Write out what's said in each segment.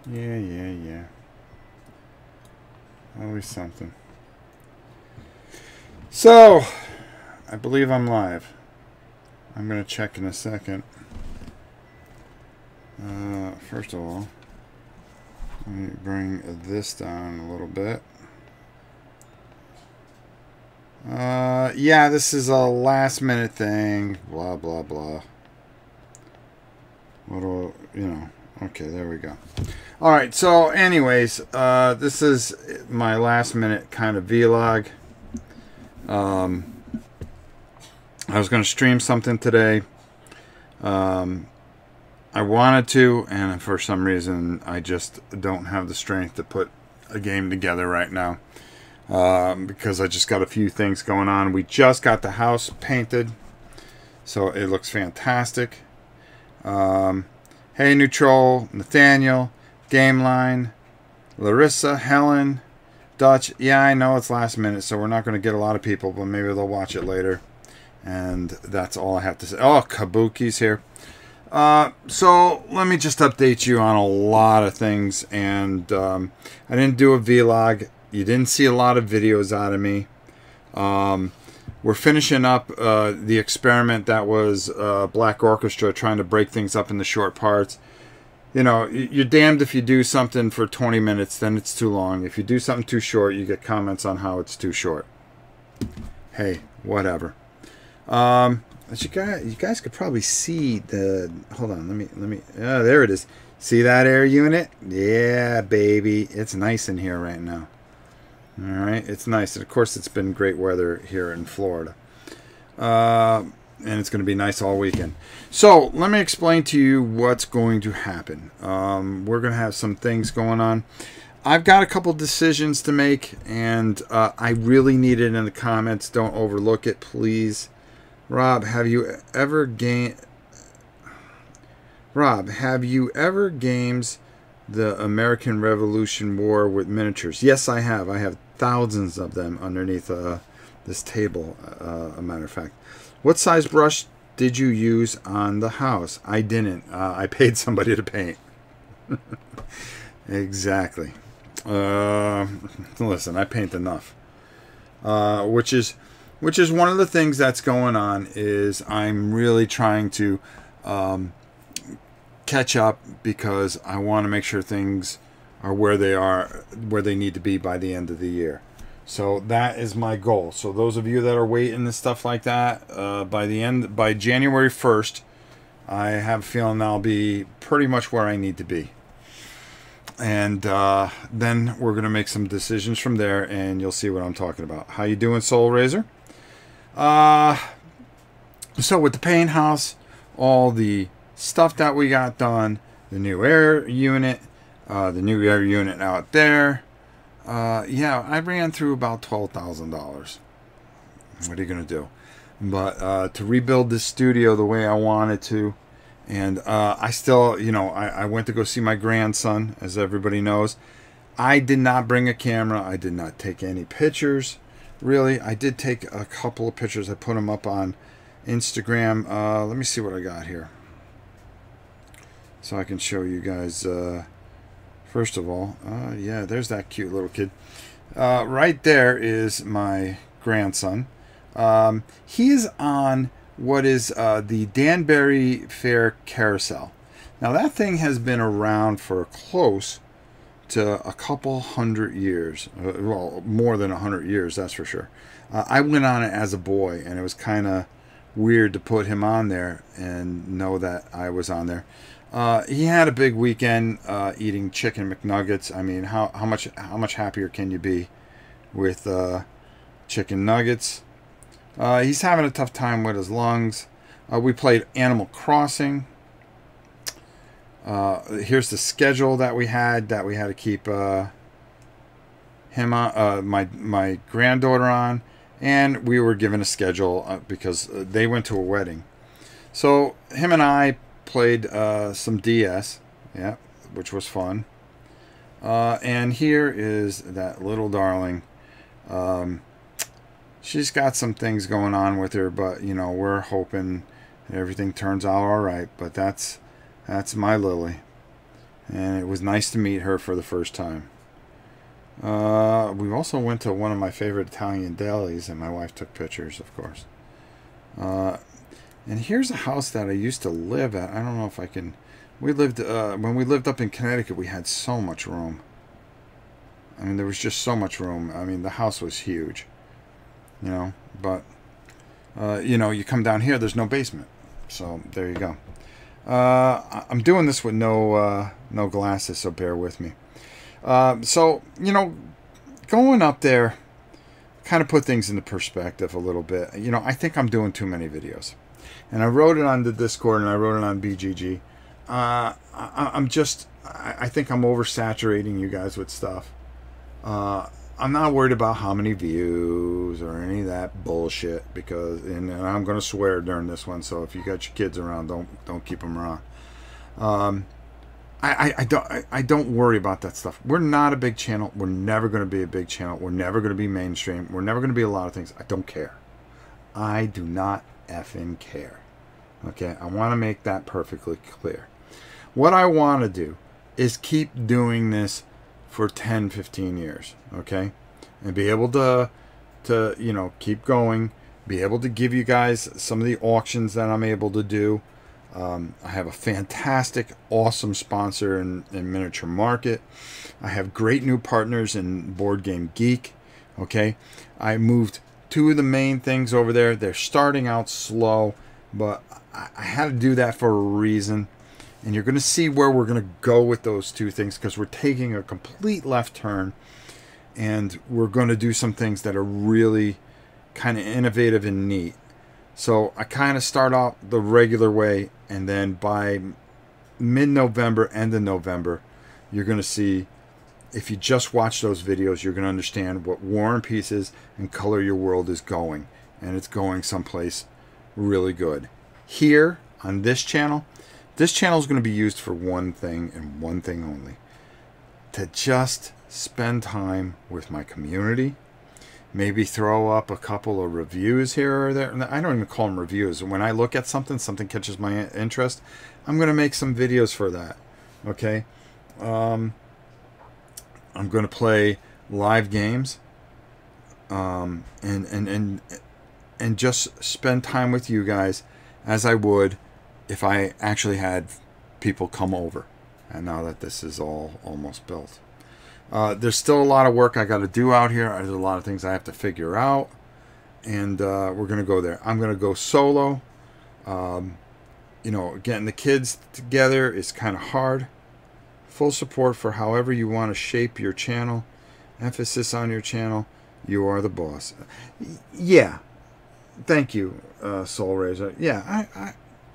Yeah. Always something. So, I believe I'm live. I'm going to check in a second. First of all, let me bring this down a little bit. Yeah, this is a last minute thing. Blah, blah, blah. Okay, there we go. All right, so anyways, this is my last minute kind of vlog. I was going to stream something today. I wanted to, and for some reason, I just don't have the strength to put a game together right now. Because I just got a few things going on. We just got the house painted, so it looks fantastic. Hey, Neutral, Nathaniel, Gameline, Larissa, Helen, Dutch. Yeah, I know it's last minute, so we're not going to get a lot of people, but maybe they'll watch it later. And that's all I have to say. Oh, Kabuki's here. So let me just update you on a lot of things. And I didn't do a vlog. You didn't see a lot of videos out of me. We're finishing up the experiment that was Black Orchestra, trying to break things up into short parts. You know, you're damned if you do something for 20 minutes, then it's too long. If you do something too short, you get comments on how it's too short. Hey, whatever. You guys could probably see the... Hold on, let me... Oh, there it is. See that air unit? Yeah, baby. It's nice in here right now. All right, it's nice. And of course, it's been great weather here in Florida. And it's going to be nice all weekend. So, let me explain to you what's going to happen. We're going to have some things going on. I've got a couple decisions to make, and I really need it in the comments. Don't overlook it, please. Rob, have you ever games the American Revolution War with miniatures? Yes, I have. I have thousands of them underneath this table, a matter of fact. What size brush did you use on the house? I didn't. I paid somebody to paint. Exactly. Listen, I paint enough. Which is one of the things that's going on, is I'm really trying to catch up, because I want to make sure things are where they need to be by the end of the year. So that is my goal. So those of you that are waiting and stuff like that, by January 1st, I have a feeling I'll be pretty much where I need to be. And then we're going to make some decisions from there, and you'll see what I'm talking about. How you doing, Soul Razor? So with the paint house, all the stuff that we got done, the new air unit out there, yeah, I ran through about $12,000. What are you gonna do? But to rebuild this studio the way I wanted to, and I still, I went to go see my grandson, as everybody knows. I did not bring a camera. I did not take any pictures. Really, I did take a couple of pictures. I put them up on Instagram. Let me see what I got here, so I can show you guys. First of all, yeah, there's that cute little kid. Right there is my grandson. He is on what is the Danbury Fair Carousel. Now, that thing has been around for close to a couple hundred years. Well, more than 100 years, that's for sure. I went on it as a boy, and it was kind of weird to put him on there and know that I was on there. He had a big weekend eating chicken McNuggets. I mean, how much happier can you be with chicken nuggets? He's having a tough time with his lungs. We played Animal Crossing. Here's the schedule that we had to keep him on, my granddaughter on, and we were given a schedule because they went to a wedding. So him and I played some DS, yeah, which was fun. And here is that little darling. She's got some things going on with her, but we're hoping everything turns out all right. But that's my Lily, and it was nice to meet her for the first time. We also went to one of my favorite Italian delis, and my wife took pictures, of course. And here's a house that I used to live at. I don't know if I can... We lived when we lived up in Connecticut, we had so much room. I mean, there was just so much room. I mean, the house was huge, you know. But you know, you come down here, there's no basement. So there you go. I'm doing this with no glasses, so bear with me. So, you know, going up there kind of put things into perspective a little bit. You know, I think I'm doing too many videos. And I wrote it on the Discord, and I wrote it on BGG. I think I'm oversaturating you guys with stuff. I'm not worried about how many views or any of that bullshit, because, and I'm going to swear during this one, so if you got your kids around, don't keep them around. I don't worry about that stuff. We're not a big channel. We're never going to be a big channel. We're never going to be mainstream. We're never going to be a lot of things. I don't care. I do not effing care. Okay, I want to make that perfectly clear. What I want to do is keep doing this for 10, 15 years, okay? And be able to you know, keep going, be able to give you guys some of the auctions that I'm able to do. I have a fantastic, awesome sponsor in Miniature Market. I have great new partners in BoardGameGeek, okay? I moved two of the main things over there. They're starting out slow, but I had to do that for a reason. And you're going to see where we're going to go with those two things, because we're taking a complete left turn, and we're going to do some things that are really kind of innovative and neat. So I kind of start out the regular way, and then by mid-November, end of November, you're going to see, if you just watch those videos, you're going to understand what War and Peace is and Color Your World is going. And it's going someplace really good. Here, on this channel is going to be used for one thing and one thing only. To just spend time with my community. Maybe throw up a couple of reviews here or there. I don't even call them reviews. When I look at something catches my interest, I'm going to make some videos for that. Okay? I'm going to play live games. And just spend time with you guys as I would if I actually had people come over. And now that this is all almost built. There's still a lot of work I got to do out here. There's a lot of things I have to figure out. And we're going to go there. I'm going to go solo. You know, getting the kids together is kind of hard. Full support for however you want to shape your channel. Emphasis on your channel. You are the boss. Yeah. Thank you, Soul Razor. Yeah,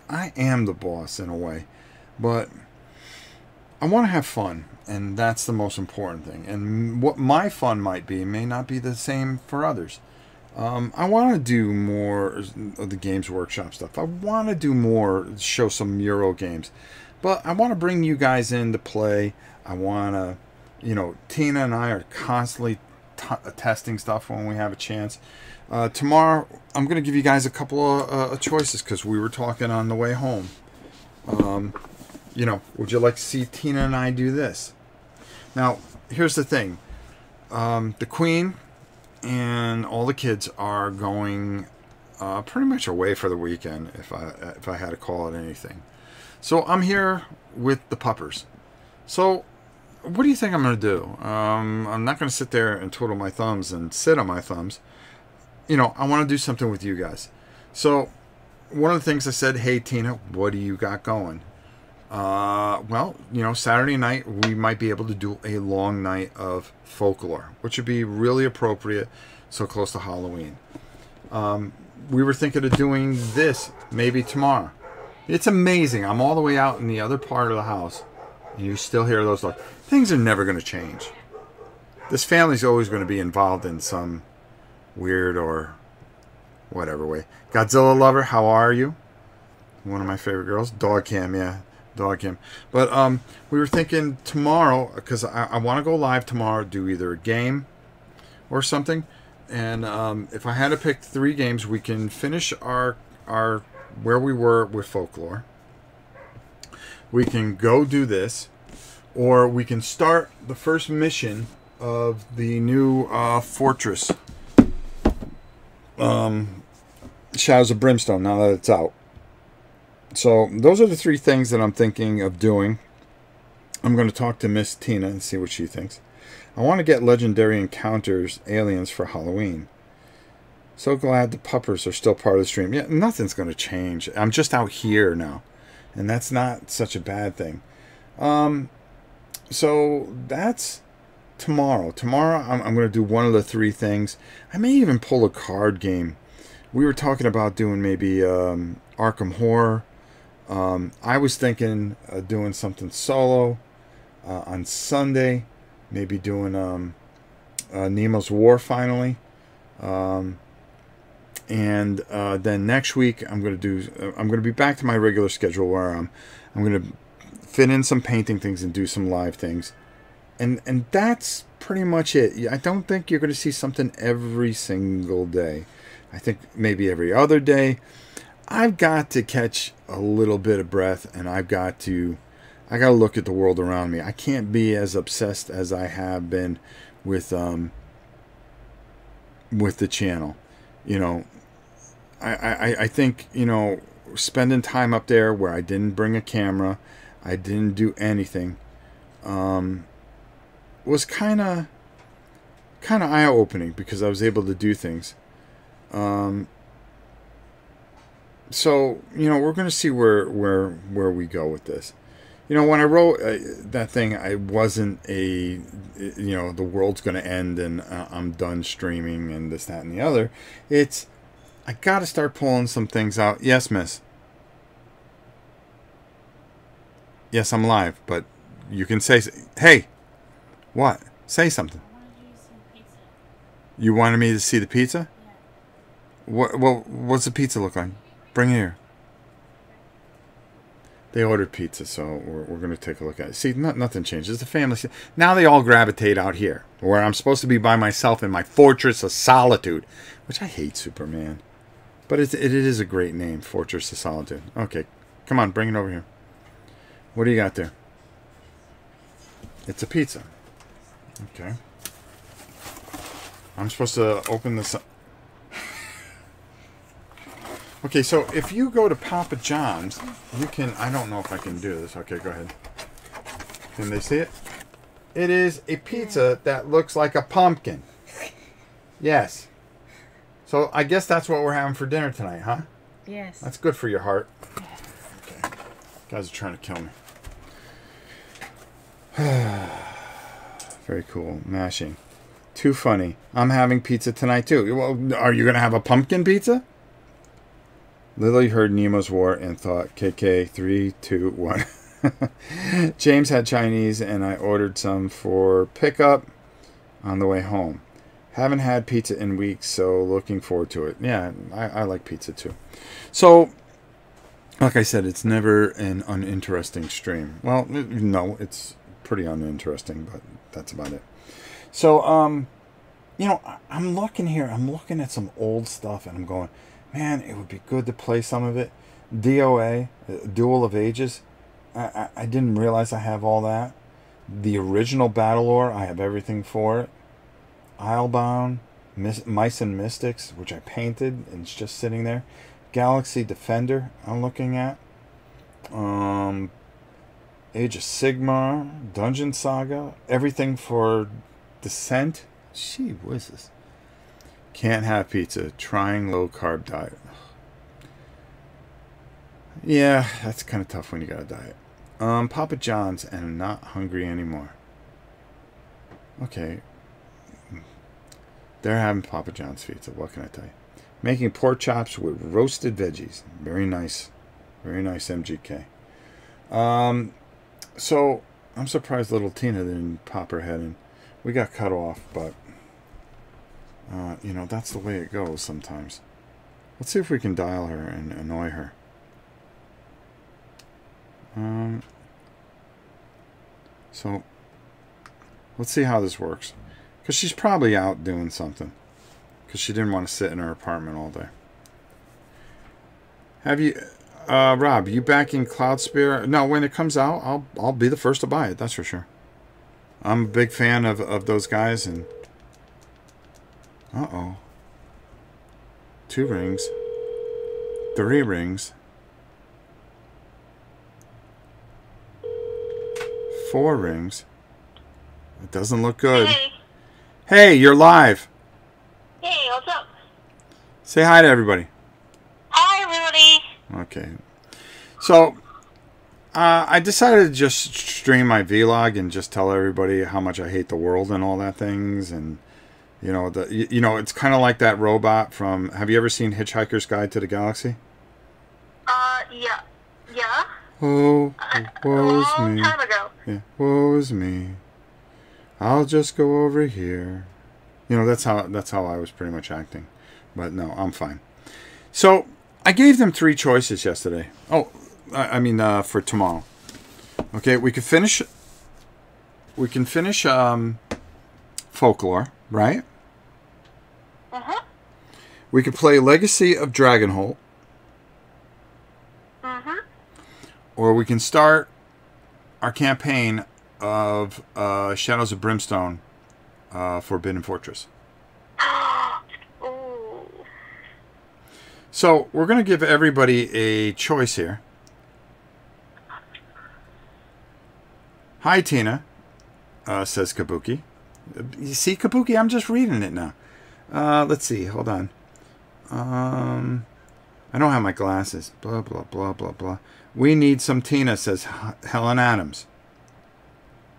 I am the boss in a way. But I want to have fun. And that's the most important thing. And what my fun might be may not be the same for others. I want to do more of the Games Workshop stuff. I want to do more, show some Euro games. But I want to bring you guys in to play. I want to, you know, Tina and I are constantly testing stuff when we have a chance. Tomorrow, I'm going to give you guys a couple of choices, because we were talking on the way home. You know, would you like to see Tina and I do this? Now, here's the thing. The Queen and all the kids are going pretty much away for the weekend, if I had to call it anything. So I'm here with the puppers. So what do you think I'm going to do? I'm not going to sit there and twiddle my thumbs and sit on my thumbs. You know, I want to do something with you guys. So one of the things I said, hey, Tina, what do you got going? Well, you know, Saturday night we might be able to do a long night of folklore, which would be really appropriate so close to Halloween. We were thinking of doing this maybe tomorrow. It's amazing. I'm all the way out in the other part of the house, and you still hear those dogs. Things are never going to change. This family's always going to be involved in some weird or whatever way. Godzilla Lover, how are you? One of my favorite girls. Dog Cam, yeah. Dog Cam. But we were thinking tomorrow, because I want to go live tomorrow, do either a game or something. And if I had to pick 3 games, we can finish our where we were with folklore. We can go do this, or we can start the first mission of the new Fortress Shadows of Brimstone, now that it's out. So those are the three things that I'm thinking of doing. I'm going to talk to Miss Tina and see what she thinks. I want to get Legendary Encounters aliens for Halloween. So glad the puppers are still part of the stream. Yeah, nothing's going to change. I'm just out here now, and that's not such a bad thing. So that's tomorrow. Tomorrow I'm going to do one of the three things. I may even pull a card game. We were talking about doing maybe Arkham Horror. I was thinking doing something solo on Sunday. Maybe doing Nemo's War finally. And then next week I'm going to be back to my regular schedule where I'm going to fit in some painting things and do some live things. And that's pretty much it. I don't think you're going to see something every single day. I think maybe every other day. I've got to catch a little bit of breath, and I got to look at the world around me. I can't be as obsessed as I have been with the channel. You know, I think, you know, spending time up there where I didn't bring a camera, I didn't do anything, was kind of eye-opening because I was able to do things. So, you know, we're going to see where we go with this. You know, when I wrote that thing, I wasn't you know, the world's going to end and I'm done streaming and this, that, and the other. I got to start pulling some things out. Yes, miss. Yes, I'm live, but you can say, hey, what? Say something. I wanted you to see the pizza. You wanted me to see the pizza? Yeah. What's the pizza look like? Bring it here. They ordered pizza, so we're going to take a look at it. See, nothing changes. The family. Now they all gravitate out here, where I'm supposed to be by myself in my Fortress of Solitude, which I hate Superman. But it is a great name, Fortress of Solitude. Okay, come on, bring it over here. What do you got there? It's a pizza. Okay. I'm supposed to open this up. Okay, so if you go to Papa John's, you can... I don't know if I can do this. Okay, go ahead. Can they see it? It is a pizza that looks like a pumpkin. Yes. So I guess that's what we're having for dinner tonight, huh? Yes. That's good for your heart. Okay. Guys are trying to kill me. Very cool. Mashing. Too funny. I'm having pizza tonight, too. Well, are you going to have a pumpkin pizza? Lily heard Nemo's War and thought, KK, 3, 2, 1. James had Chinese, and I ordered some for pickup on the way home. Haven't had pizza in weeks, so looking forward to it. Yeah, I like pizza, too. So, like I said, it's never an uninteresting stream. Well, no, it's pretty uninteresting, but that's about it. So, you know, I'm looking here. I'm looking at some old stuff, and I'm going... Man, it would be good to play some of it. DOA, Duel of Ages. I didn't realize I have all that. The original Battlelore, I have everything for it. Islebound, Mice and Mystics, which I painted, and it's just sitting there. Galaxy Defender, I'm looking at. Age of Sigmar, Dungeon Saga, everything for Descent. Gee whizzes. Can't have pizza. Trying low carb diet. Yeah, that's kind of tough when you got a diet. Papa John's and I'm not hungry anymore. Okay. They're having Papa John's pizza. What can I tell you? Making pork chops with roasted veggies. Very nice. Very nice, MGK. So, I'm surprised little Tina didn't pop her head in. We got cut off, but... you know, that's the way it goes sometimes. Let's see if we can dial her and annoy her. So, let's see how this works. Because she's probably out doing something. Because she didn't want to sit in her apartment all day. Have you... Rob, you back in Cloud Spear? No, when it comes out, I'll be the first to buy it. That's for sure. I'm a big fan of those guys. And uh-oh, 2 rings, 3 rings, 4 rings. It doesn't look good. Hey. Hey, you're live. Hey, what's up? Say hi to everybody. Hi, everybody. Okay. So, I decided to just stream my vlog and just tell everybody how much I hate the world and all that things. And, you know, it's kind of like that robot from, have you ever seen Hitchhiker's Guide to the Galaxy? Yeah. Yeah? Oh, woe's A long me. time ago. Yeah, woe's me. I'll just go over here. You know, that's how I was pretty much acting. But no, I'm fine. So, I gave them 3 choices yesterday. Oh, I mean, for tomorrow. Okay, we can finish Folklore, right? Uh-huh. We could play Legacy of Dragonholt. Uh-huh. Or we can start our campaign of Shadows of Brimstone, Forbidden Fortress. Ooh. So, we're going to give everybody a choice here. Hi, Tina, says Kabuki. You see, Kabuki, I'm just reading it now. Let's see, hold on. I don't have my glasses. Blah, blah, blah, blah, blah. We need some Tina, says Helen Adams.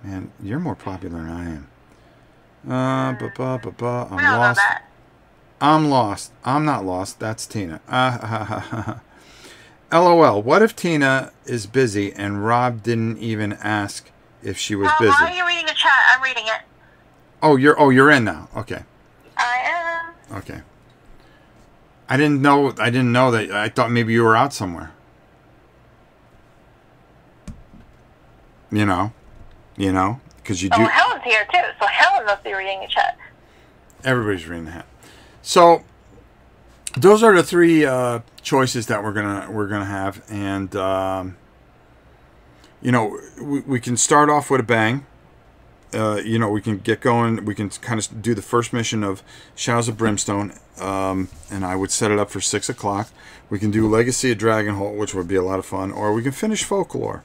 Man, you're more popular than I am. I'm We don't know lost. that. I'm lost. I'm not lost. That's Tina. LOL. What if Tina is busy and Rob didn't even ask if she was busy? Why are you reading the chat? I'm reading it. Oh, you're in now. Okay. I am. Okay. I didn't know that. I thought maybe you were out somewhere. You know, because you do. Oh, Helen's here, too, so Helen must be reading the chat. Everybody's reading that. So those are the 3 choices that we're gonna have, and you know, we can start off with a bang. You know, we can get going. We can kind of do the first mission of Shadows of Brimstone, and I would set it up for 6 o'clock. We can do Legacy of Dragonholt, which would be a lot of fun, or we can finish Folklore.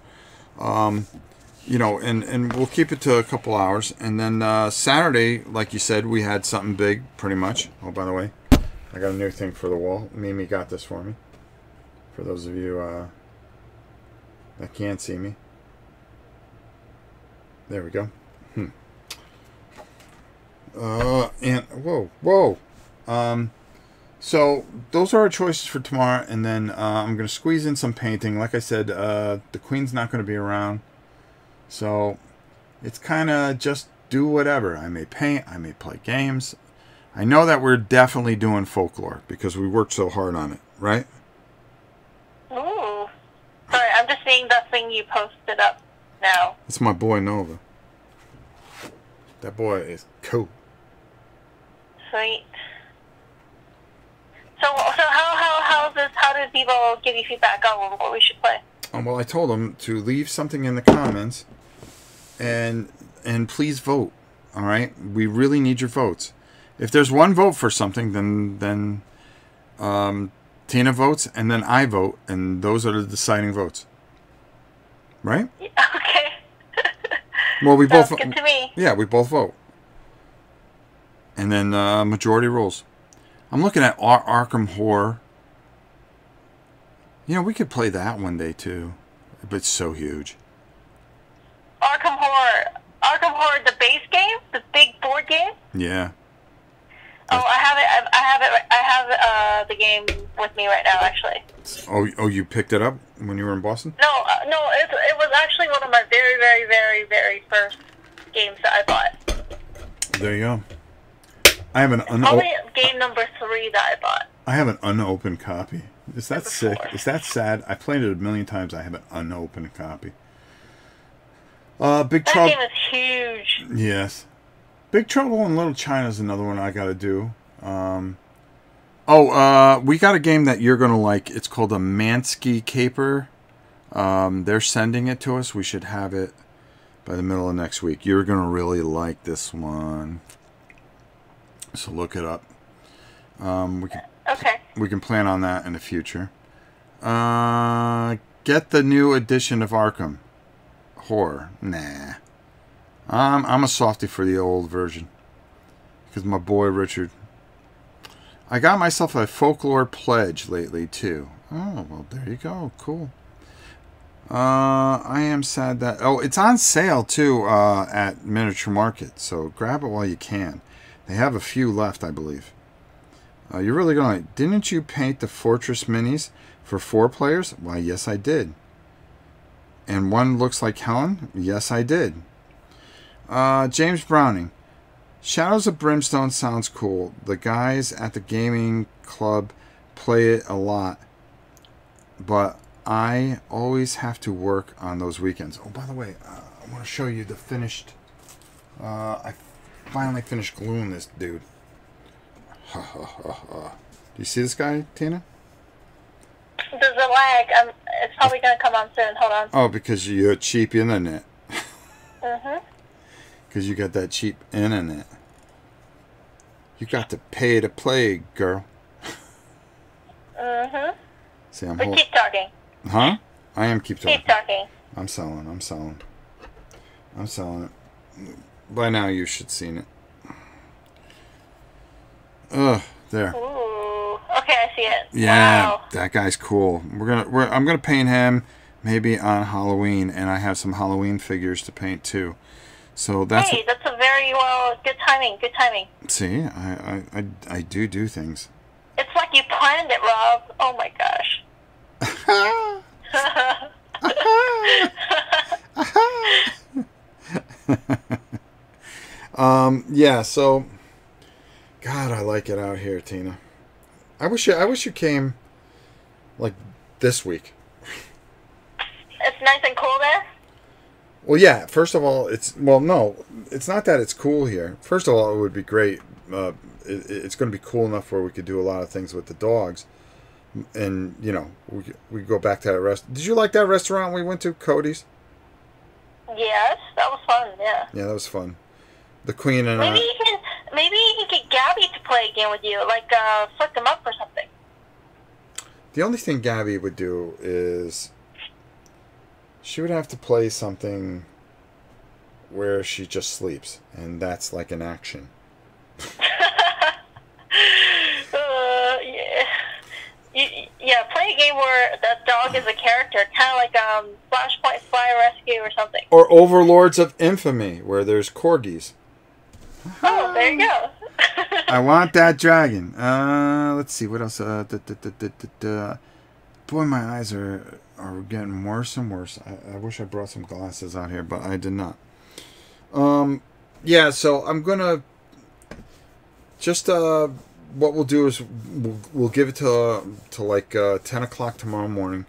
You know, and we'll keep it to a couple hours. And then Saturday, like you said, we had something big, pretty much. Oh, by the way, I got a new thing for the wall. Mimi got this for me. For those of you that can't see me. There we go. And whoa. So those are our choices for tomorrow. And then I'm going to squeeze in some painting. Like I said, the Queen's not going to be around. So, it's kind of just do whatever. I may paint, I may play games. I know that we're definitely doing Folklore because we worked so hard on it, right? Ooh. Sorry, I'm just seeing the thing you posted up now. It's my boy Nova. That boy is cool. Sweet. So how's this? How did people give you feedback on what we should play? Well, I told them to leave something in the comments, and please vote. All right, we really need your votes. If there's one vote for something, then Tina votes, and then I vote, and those are the deciding votes. Right? Okay. Well, we Sounds both. good to me. Yeah, we both vote, and then majority rules. I'm looking at Arkham Horror. You know, we could play that one day too, but it's so huge. Arkham Horror, the base game, the big board game. Yeah. Oh, I have the game with me right now, actually. Oh, you picked it up when you were in Boston? No, it was actually one of my very, very, very, very first games that I bought. There you go. I have Probably game number 3 that I bought. I have an unopened copy. Is that sick? Before. Is that sad? I played it a million times. I have an unopened copy. Big That Trouble. game is huge. Yes. Big Trouble in Little China is another one I got to do. Oh, we got a game that you're gonna like. It's called a Mansky Caper. They're sending it to us. We should have it by the middle of next week. You're gonna really like this one. So look it up. Okay. We can plan on that in the future. Get the new edition of Arkham Horror. Nah. I'm a softie for the old version. Because my boy Richard. I got myself a Folklore Pledge lately, too. Oh, well, there you go. Cool. I am sad that... Oh, it's on sale, too, at Miniature Market. So grab it while you can. They have a few left, I believe. You're really going to... Didn't you paint the Fortress Minis for 4 players? Why, yes, I did. And one looks like Helen? Yes, I did. James Browning. Shadows of Brimstone sounds cool. The guys at the gaming club play it a lot. But I always have to work on those weekends. Oh, by the way, I want to show you the finished... I finally finished gluing this dude. Do you see this guy, Tina? There's a lag. It's probably going to come on soon. Hold on. Oh, because you're cheap internet. Mm-hmm. Because you got that cheap internet. You got to pay to play, girl. Mm-hmm. See, I'm But keep talking. Huh? I am keep talking. Keep talking. I'm selling. I'm selling. I'm selling it. By now you should seen it. Ugh, there. Ooh. Okay, I see it. Yeah, Wow. that guy's cool. I'm gonna paint him maybe on Halloween, and I have some Halloween figures to paint too. So that's That's a very good timing. Good timing. See, I do things. It's like you planned it, Rob. Oh my gosh. Yeah, so God, I like it out here, Tina. I wish you came like this week. It's nice and cool there? Well, yeah, first of all, no, it's not that it's cool here. First of all, it would be great. It's going to be cool enough where we could do a lot of things with the dogs. And, we go back to that restaurant. Did you like that restaurant we went to, Cody's? Yes, that was fun, yeah. Yeah, that was fun. The Queen and maybe you can get Gabby to play a game with you, like fuck them up or something. The only thing Gabby would do is she would have to play something where she just sleeps, and that's like an action. Yeah, play a game where that dog is a character, kind of like Flashpoint Fire Rescue or something. Or Overlords of Infamy, where there's corgis. Oh, there you go. I want that dragon. Let's see, what else? Boy, my eyes are getting worse and worse. I wish I brought some glasses out here, but I did not. Yeah, so I'm gonna just what we'll do is we'll give it to like 10 o'clock tomorrow morning,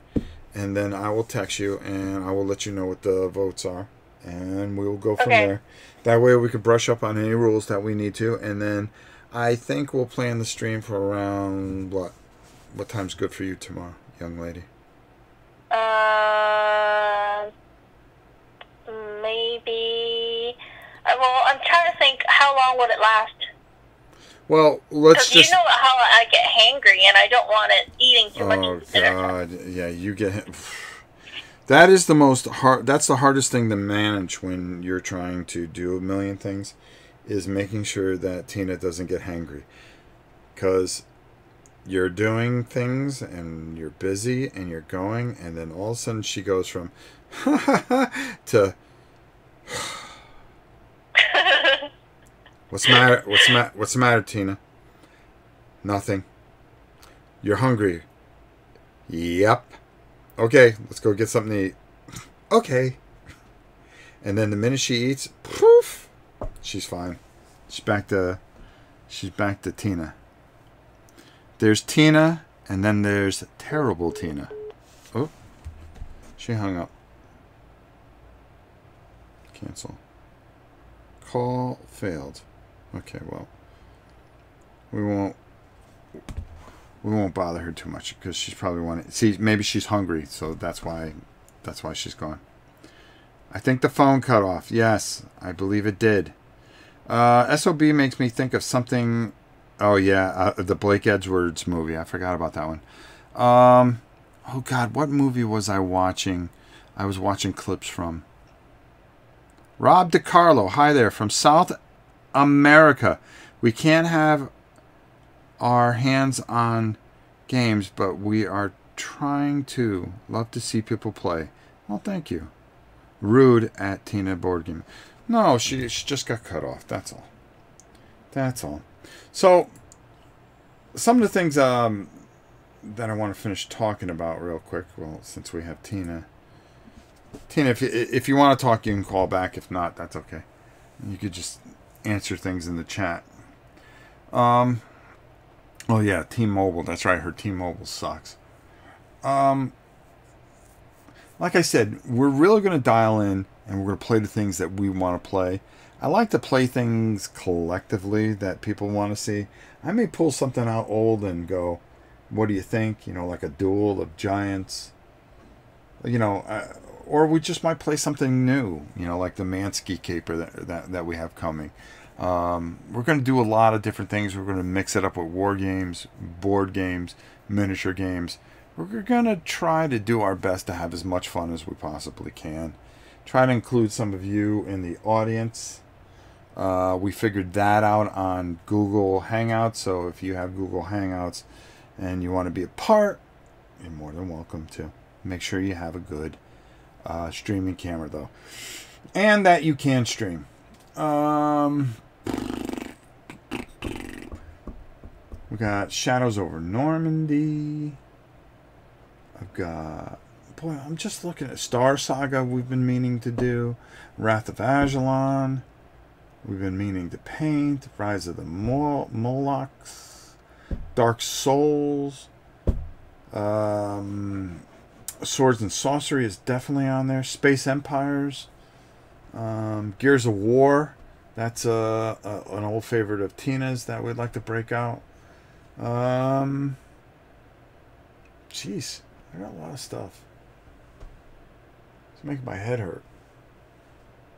and then I will text you and I will let you know what the votes are, and we will go from there. That way we can brush up on any rules that we need to, and then I think we'll plan the stream for around what time's good for you tomorrow, young lady? Maybe. Well, I'm trying to think. How long would it last? Well, let's just. You know how I get hangry, and I don't want it eating too much. Oh God! Yeah, you get. That is the most hard. That's the hardest thing to manage when you're trying to do a million things, is making sure that Tina doesn't get hangry, because you're doing things and you're busy and you're going, and then all of a sudden she goes from to. What's the matter? What's the matter, Tina? Nothing. You're hungry. Yep. Okay, let's go get something to eat. Okay. And then the minute she eats, poof, she's fine. She's back to Tina. There's Tina, and then there's terrible Tina. Oh, she hung up. Cancel. Call failed. Okay, well, we won't. we won't bother her too much because she's probably wanting. See, maybe she's hungry, so that's why she's gone. I think the phone cut off. Yes, I believe it did. SOB makes me think of something. Oh yeah, the Blake Edwards movie. I forgot about that one. Oh God, what movie was I watching? I was watching clips from. Rob DiCarlo, hi there, from South America. We can't have our hands on games, but we are trying to. Love to see people play. Well, thank you. Rude at Tina Board Game. No, she just got cut off. That's all. That's all. So, some of the things that I want to finish talking about real quick. Well, since we have Tina. Tina, if you want to talk, you can call back. If not, that's okay. You could just answer things in the chat. Oh yeah, T-Mobile. That's right. Her T-Mobile sucks. Like I said, we're really going to dial in and we're going to play the things that we want to play. I like to play things collectively that people want to see. I may pull something out old and go, what do you think? You know, like a Duel of Giants. You know, or we just might play something new. You know, like the Mansky caper that we have coming. We're going to do a lot of different things. We're going to mix it up with war games, board games, miniature games. We're going to try to do our best to have as much fun as we possibly can. Try to include some of you in the audience. We figured that out on Google Hangouts. So if you have Google Hangouts and you want to be a part, you're more than welcome to. Make sure you have a good streaming camera, though. And that you can stream. We got Shadows over Normandy. I've got... Boy, I'm just looking at Star Saga we've been meaning to do. Wrath of Ajalon. We've been meaning to paint. Rise of the Molochs. Dark Souls. Swords and Sorcery is definitely on there. Space Empires. Gears of War. That's an old favorite of Tina's that we'd like to break out. Jeez, I got a lot of stuff. It's making my head hurt.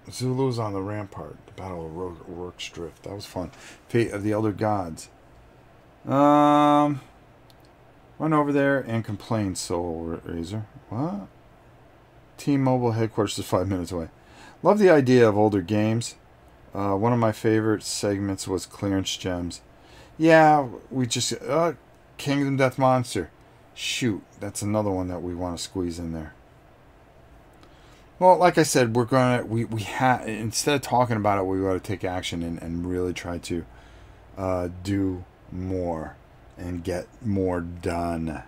Zulu's on the Rampart. The Battle of Rourke's Drift. That was fun. Fate of the Elder Gods. Run over there and complain, Soul Razor. What? T-Mobile headquarters is 5 minutes away. Love the idea of older games. One of my favorite segments was Clearance Gems. Yeah, we just... Kingdom Death Monster. Shoot, that's another one that we want to squeeze in there. Well, like I said, we're going to... We have... Instead of talking about it, we got to take action and really try to do more and get more done.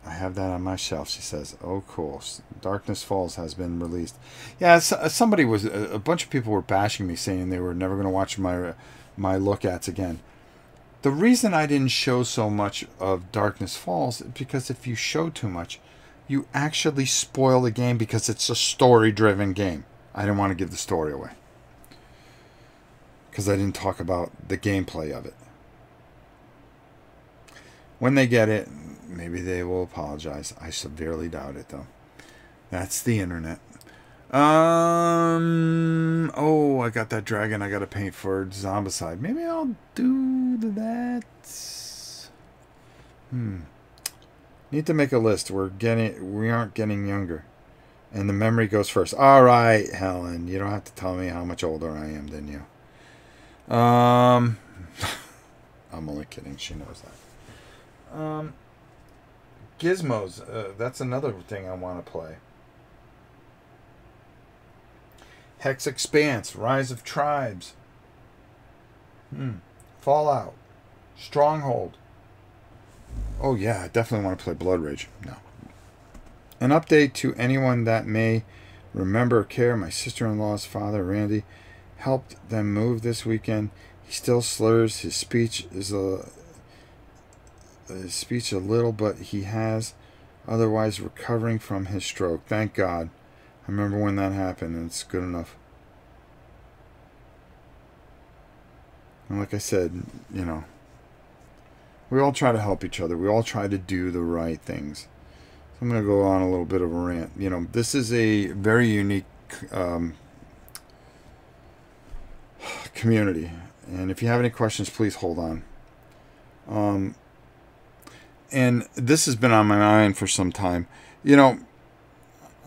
I have that on my shelf, she says. Oh, cool. Darkness Falls has been released. Yeah, somebody was... A bunch of people were bashing me, saying they were never going to watch my look-ats again. The reason I didn't show so much of Darkness Falls is because if you show too much, you actually spoil the game because it's a story-driven game. I didn't want to give the story away. Because I didn't talk about the gameplay of it. When they get it, maybe they will apologize. I severely doubt it, though. That's the internet. Oh, I got that dragon I got to paint for Zombicide. Maybe I'll do that. Need to make a list. We aren't getting younger. And the memory goes first. All right, Helen. You don't have to tell me how much older I am than you. I'm only kidding. She knows that. Gizmos. That's another thing I want to play. Hex Expanse. Rise of Tribes. Fallout. Stronghold. Oh yeah, I definitely want to play Blood Rage. No. An update to anyone that may remember or care. My sister-in-law's father, Randy, helped them move this weekend. He still slurs his speech a little, but he has otherwise recovering from his stroke. Thank God. I remember when that happened, and it's good enough. And like I said, you know, We all try to help each other. We all try to do the right things. So I'm going to go on a little bit of a rant. You know, this is a very unique community. And if you have any questions, please hold on. And this has been on my mind for some time. You know,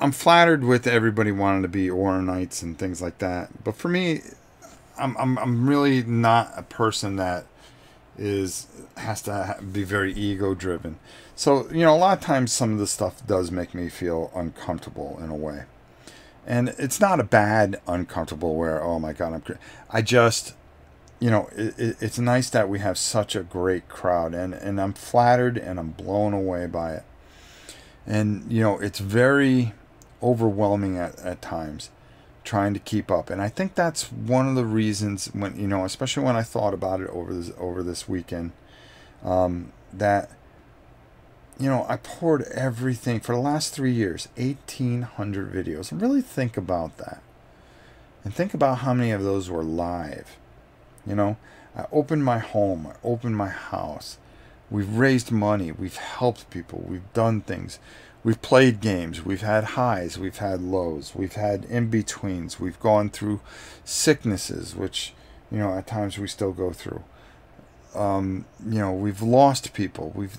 I'm flattered with everybody wanting to be Orenites and things like that. But for me, I'm really not a person that has to be very ego driven. So, you know, a lot of times some of the stuff does make me feel uncomfortable in a way. And it's not a bad uncomfortable where, oh my God, I just, you know, it's nice that we have such a great crowd, and I'm flattered and I'm blown away by it. And, you know, it's very overwhelming at times trying to keep up. And I think that's one of the reasons when, you know, especially when I thought about it over this weekend, that, you know, I poured everything for the last 3 years, 1,800 videos. And really think about that. And think about how many of those were live. You know, I opened my home, I opened my house. We've raised money, we've helped people, we've done things. We've played games, we've had highs, we've had lows, we've had in-betweens, we've gone through sicknesses, which, you know, at times we still go through. You know, we've lost people, we've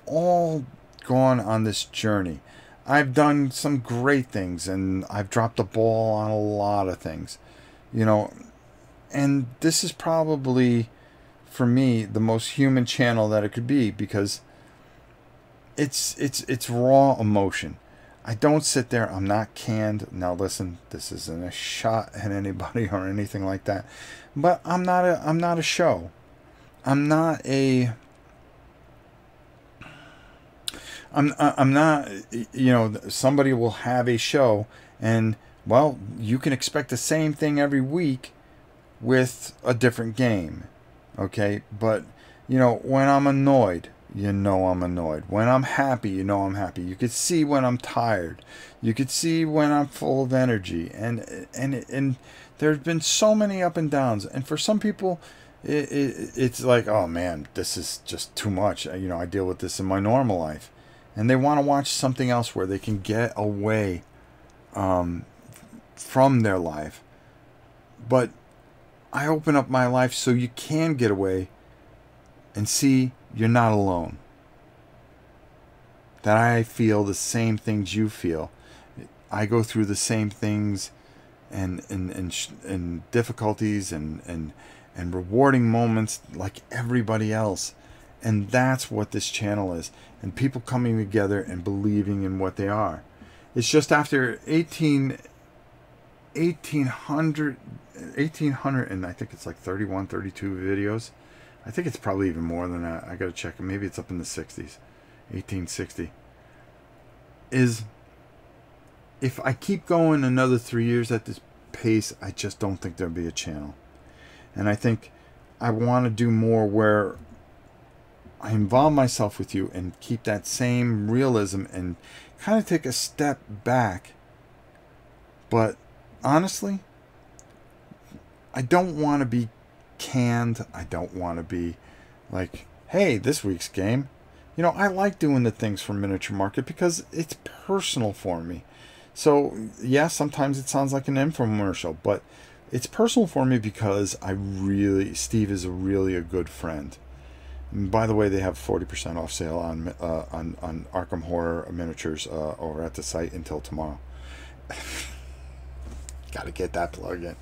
all gone on this journey. I've done some great things, and I've dropped the ball on a lot of things, you know, and this is probably, for me, the most human channel that it could be, because it's raw emotion. I don't sit there. I'm not canned. Now listen, this isn't a shot at anybody or anything like that. But I'm not a show. I'm not, you know, somebody will have a show and, well, you can expect the same thing every week with a different game. Okay? But, you know, when I'm annoyed, you know I'm annoyed. When I'm happy, you know I'm happy. You could see when I'm tired. You could see when I'm full of energy. And there's been so many up and downs. And for some people, it's like, oh man, this is just too much. You know, I deal with this in my normal life. And they want to watch something else where they can get away from their life. But I open up my life so you can get away and see you're not alone. That I feel the same things you feel. I go through the same things and difficulties and rewarding moments like everybody else. And that's what this channel is. And people coming together and believing in what they are. It's just after 1,800 and I think it's like 31, 32 videos. I think it's probably even more than that. I got to check. Maybe it's up in the 60s. 1860. Is if I keep going another 3 years at this pace, I just don't think there'll be a channel. And I think I want to do more where I involve myself with you and keep that same realism and kind of take a step back. But honestly, I don't want to be canned. I don't want to be like, hey, this week's game. You know, I like doing the things for Miniature Market because it's personal for me. So, yeah, sometimes it sounds like an infomercial, but it's personal for me because Steve is really a good friend. And by the way, they have 40% off sale on Arkham Horror miniatures over at the site until tomorrow. Got to get that plug in.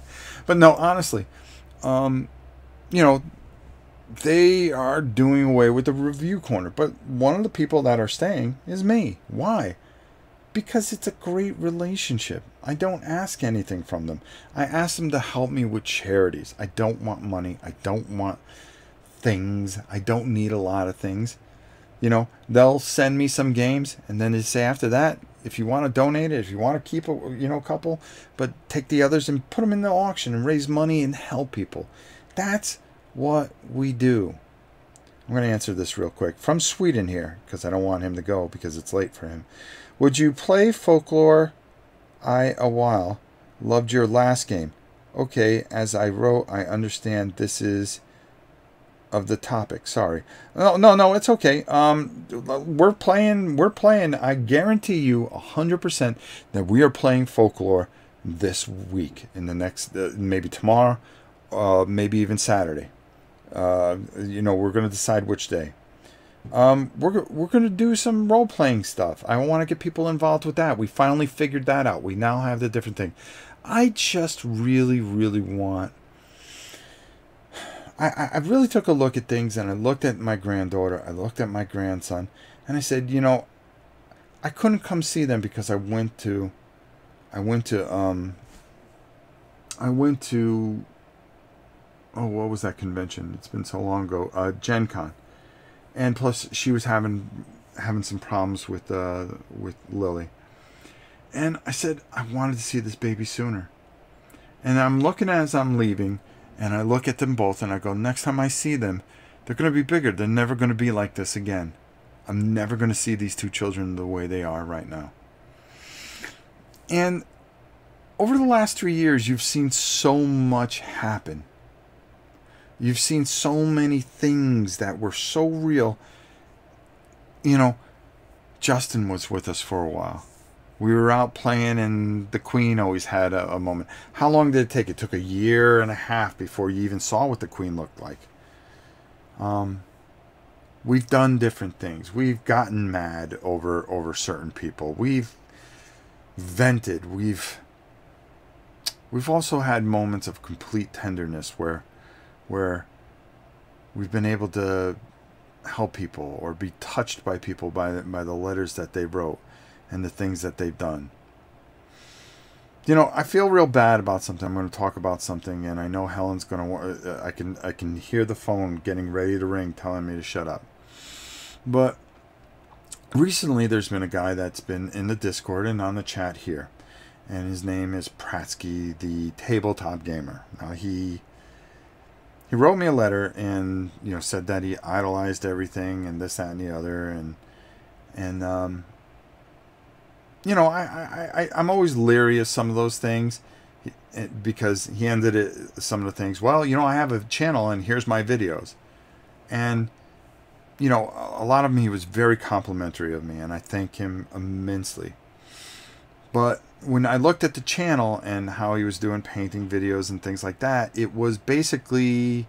But no, honestly, you know, they are doing away with the review corner. But one of the people that are staying is me. Why? Because it's a great relationship. I don't ask anything from them. I ask them to help me with charities. I don't want money. I don't want things. I don't need a lot of things. You know, they'll send me some games, and then they say after that, if you want to donate it, if you want to keep a couple, but take the others and put them in the auction and raise money and help people. That's what we do. I'm going to answer this real quick. From Sweden here, because I don't want him to go because it's late for him. Would you play Folklore? A while. Loved your last game. Okay, as I wrote, I understand this is of the topic. Sorry. No, it's okay. We're playing. I guarantee you 100% that we are playing Folklore this week, in the next, maybe tomorrow, maybe even Saturday. We're going to decide which day. We're going to do some role-playing stuff. I want to get people involved with that. We finally figured that out. We now have the different thing. I just really, really want... I really took a look at things, and I looked at my granddaughter, I looked at my grandson, and I said, I couldn't come see them because I went to oh, what was that convention? It's been so long ago. Gen Con. And plus she was having some problems with Lily. And I said I wanted to see this baby sooner. And I'm looking as I'm leaving, and I look at them both, and I go, next time I see them, they're going to be bigger. They're never going to be like this again. I'm never going to see these two children the way they are right now. And over the last 3 years, you've seen so much happen. You've seen so many things that were so real. Justin was with us for a while. We were out playing, and the Queen always had a moment. How long did it take? It took 1.5 years before you even saw what the Queen looked like. We've done different things. We've gotten mad over certain people. We've vented. We've also had moments of complete tenderness where we've been able to help people or be touched by people by the letters that they wrote and the things that they've done. I feel real bad about something. I'm going to talk about something, and I know Helen's going to... I can hear the phone getting ready to ring telling me to shut up. But recently there's been a guy that's been in the Discord and on the chat here, and his name is Pratsky, the Tabletop Gamer. Now he wrote me a letter and said that he idolized everything and this, that, and the other, and I'm always leery of some of those things, because he ended it, some of the things, well, I have a channel and here's my videos, and a lot of them he was very complimentary of me, and I thank him immensely. But when I looked at the channel and how he was doing painting videos and things like that, it was basically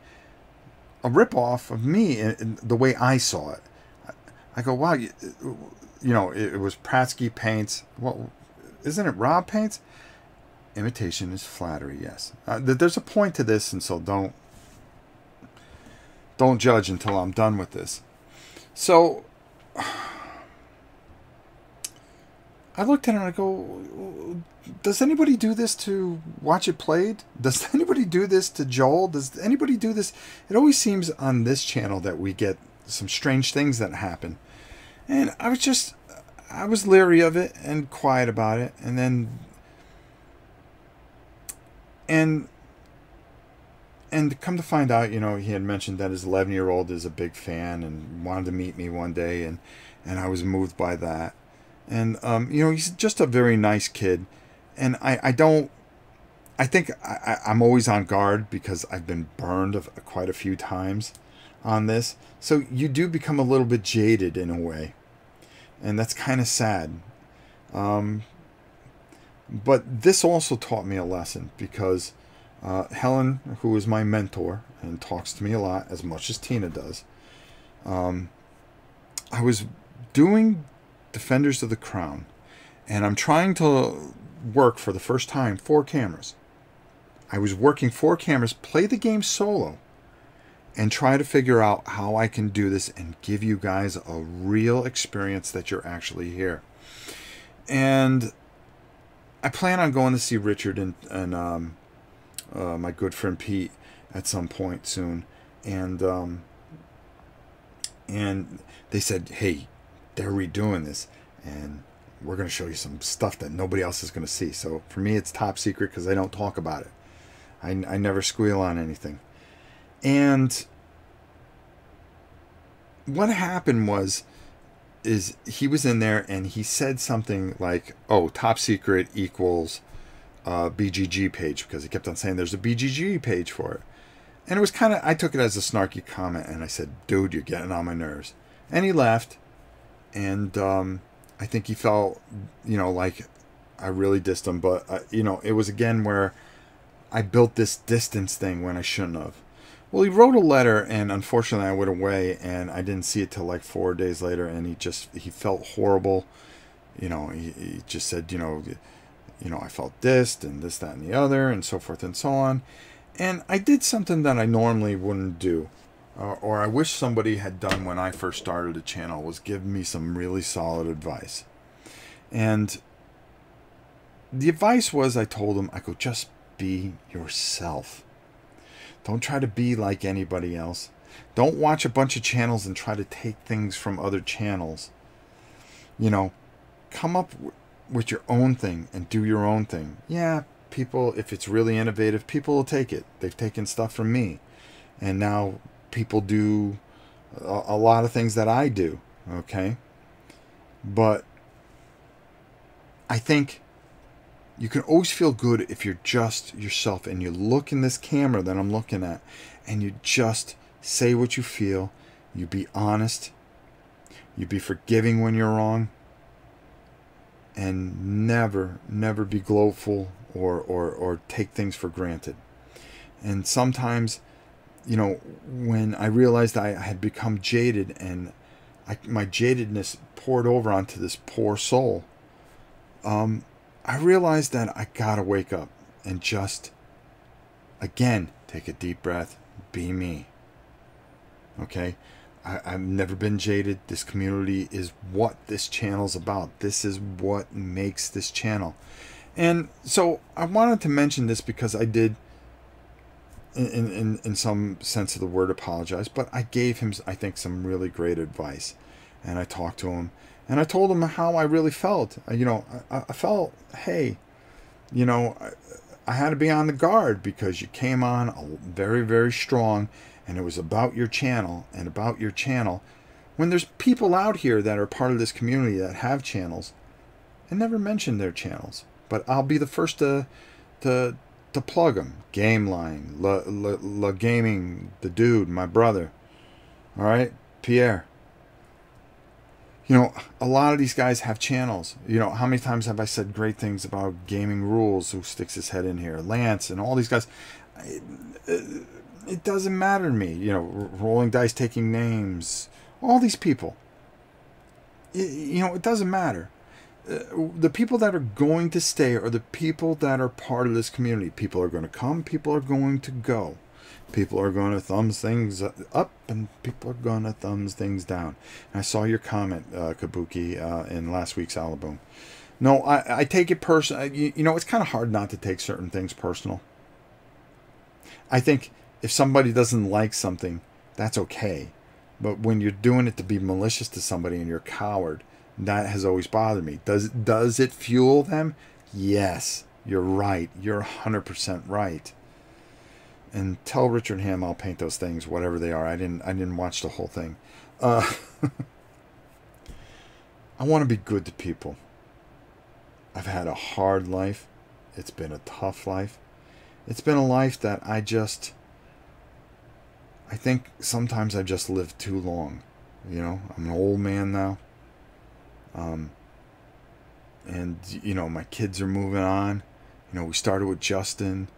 a ripoff of me in the way I saw it. I go, wow, it was Pratsky Paints. Well, isn't it Rob Paints? Imitation is flattery, yes. There's a point to this, and so don't judge until I'm done with this. So I looked at it and I go, does anybody do this to Watch It Played? Does anybody do this to Joel? Does anybody do this? It always seems on this channel that we get some strange things that happen. And I was leery of it and quiet about it. And then, and come to find out, he had mentioned that his 11-year-old is a big fan and wanted to meet me one day. And I was moved by that. And, he's just a very nice kid. And I think I'm always on guard because I've been burned quite a few times on this. So you do become a little bit jaded in a way. And that's kind of sad. But this also taught me a lesson because Helen, who is my mentor and talks to me a lot, as much as Tina does, I was doing Defenders of the Crown, and I'm trying to work for the first time 4 cameras. I was working 4 cameras, play the game solo, and try to figure out how I can do this and give you guys a real experience that you're actually here. And I plan on going to see Richard and my good friend Pete at some point soon, and they said, hey, they're redoing this, and we're going to show you some stuff that nobody else is going to see. So for me, it's top secret because I don't talk about it. I never squeal on anything. And what happened is he was in there and he said something like, oh, top secret equals BGG page, because he kept on saying there's a BGG page for it. And it was kind of, I took it as a snarky comment, and I said, dude, you're getting on my nerves. And he left, and I think he felt, like I really dissed him. But, it was again where I built this distance thing when I shouldn't have. Well, he wrote a letter, and unfortunately I went away, and I didn't see it till like 4 days later, and he felt horrible. He just said, I felt dissed, and this, that, and the other, and so forth and so on. And I did something that I normally wouldn't do, or I wish somebody had done when I first started the channel, was give me some really solid advice. And the advice was, I told him, I go, just be yourself. Don't try to be like anybody else. Don't watch a bunch of channels and try to take things from other channels. Come up with your own thing and do your own thing. Yeah, people, if it's really innovative, people will take it. They've taken stuff from me. And now people do a lot of things that I do. Okay? But I think you can always feel good if you're just yourself and you look in this camera that I'm looking at and you just say what you feel. You be honest. You be forgiving when you're wrong. And never be gloatful or take things for granted. And sometimes, when I realized I had become jaded and my jadedness poured over onto this poor soul, I realized that I gotta wake up and just, again, take a deep breath, be me. Okay? I've never been jaded. This community is what this channel's about. This is what makes this channel. And so I wanted to mention this because I did, in some sense of the word, apologize. But I gave him, I think, some really great advice. And I talked to him. And I told him how I really felt. I felt, hey, I had to be on the guard because you came on very, very strong. And it was about your channel and about your channel. When there's people out here that are part of this community that have channels and never mention their channels. But I'll be the first to plug them. Gameline, La Gaming, the dude, my brother. All right, Pierre. A lot of these guys have channels. How many times have I said great things about Gaming Rules, who sticks his head in here, Lance, and all these guys. It doesn't matter to me. Rolling Dice Taking Names, all these people. It doesn't matter. The people that are going to stay are the people that are part of this community. People are going to come. People are going to go. People are going to thumbs things up, and people are going to thumbs things down. And I saw your comment, Kabuki, in last week's album. No, I take it personal. It's kind of hard not to take certain things personal. I think if somebody doesn't like something, that's okay. But when you're doing it to be malicious to somebody and you're a coward, that has always bothered me. Does it fuel them? Yes, you're right. You're 100% right. And tell Richard Ham I'll paint those things, whatever they are. I didn't watch the whole thing. I want to be good to people. I've had a hard life. It's been a tough life. It's been a life that I think sometimes I've just lived too long. I'm an old man now. And my kids are moving on. We started with Justin.